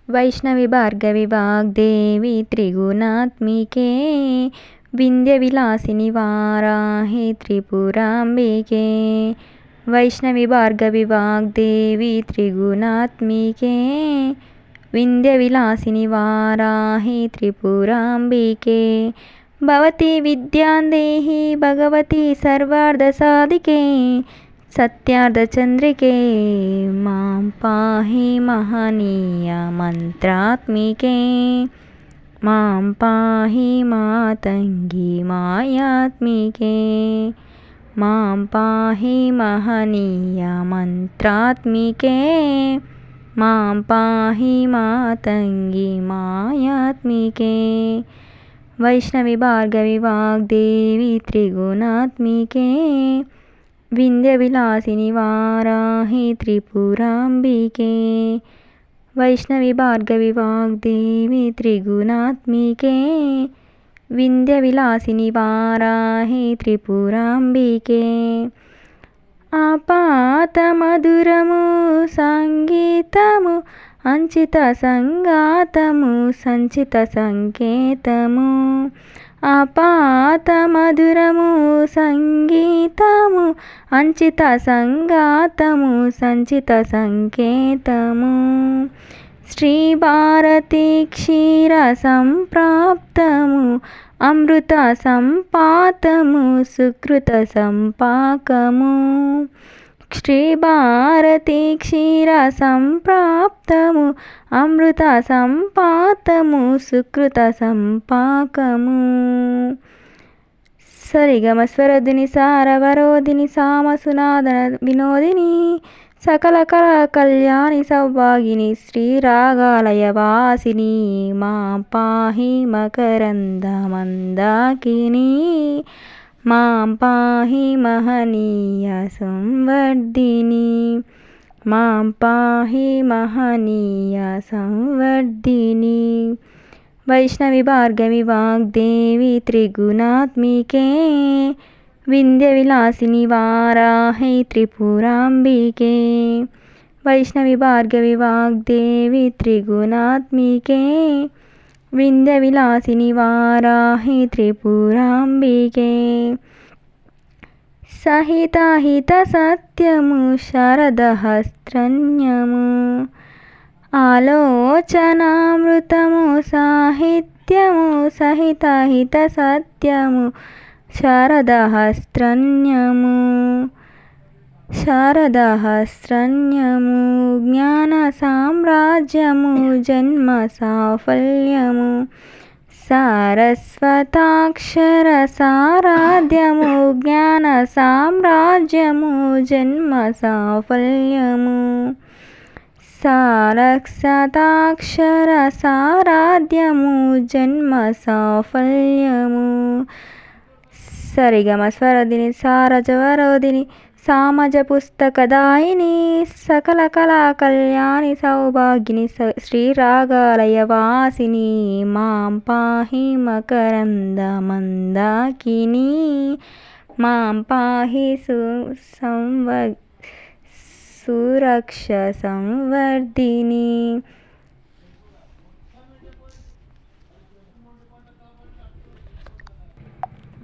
వైష్ణవి భార్గవి వాగ్దేవి త్రిగుణాత్మికే వింధ్య విలాసిని వారాహి త్రిపురాంబికే. వైష్ణవి భార్గవి వాగ్దేవి త్రిగుణాత్మికే వింధ్య విలాసిని వారాహి త్రిపురాంబికే. భవతి విద్యాందేహి భగవతి సర్వార్థసాధికే సత్యార్థచంద్రికే మాం పాహి మహనీయ మంత్రాత్మికే. మాం పాహి మాతంగి మాయాత్మికే. మాం పాహి మహనీయ మంత్రాత్మికే. మాం పాహి మాతంగి మాయాత్మికే. వైష్ణవి భార్గవి వాగ్దేవి త్రిగుణాత్మికే వింధ్య విలాసిని వారాహి త్రిపురాంబికే. వైష్ణవి భార్గవి వాగ్దేవి త్రిగుణాత్మికే వింధ్య విలాసిని వారాహి త్రిపురాంబికే. ఆపాత మధురము సంగీతము అంచిత సంగాతము సంచిత సంకేతము. ఆపాత మధురము సంగీతము అంచిత సంగాతము సంచిత సంకేతము. శ్రీ భారతి క్షీర సంప్రాప్తము అమృత సంపాతము సుకృత సంపాకము. శ్రీ భారతి క్షీర సంప్రాప్తము అమృత సంపాతము సుకృత సంపాకము. సరిగమ స్వరధిని సారవరోధిని సామసునాదన వినోదిని సకల కళా కళ్యాణి సౌభాగిని శ్రీరాగాలయ వాసిని మాం పాహి మకరంద మందాకిని. మాం పాహి మహనీయ సంవర్ధిని. మాం పాహి మహనీయ సంవర్ధిని. వైష్ణవి భార్గవి వాగ్దేవి త్రిగుణాత్మికే వింధ్య విలాసిని వారాహి త్రిపురాంబికే. వైష్ణవి భార్గవి వాగ్దేవి త్రిగుణాత్మికే వింధ్య విలాసిని వారాహి త్రిపురాంబికే. సహితాహిత సత్యము శరదహస్త్రణ్యము ఆలోచనామృతము సాహిత్యము సహితాహిత సత్యము శారదహస్త్రణ్యము. శారదహస్త్రణ్యము జ్ఞాన సామ్రాజ్యము జన్మ సాఫల్యము. సారస్వతాక్షర సారాధ్యము జ్ఞాన సామ్రాజ్యము జన్మ సాఫల్యము. సారస్వతాక్షర సారాధ్యము జన్మ సాఫల్యము. సరిగమ స్వరధిని సారజవరోధిని సామజ పుస్తకదాయిని సకల కళా కళ్యాణి సౌభాగిని శ్రీరాగాలయ వాసిని మాం పాహి మకరంద మందాకిని. మాం పాహి సురక్ష సంవర్ధిని.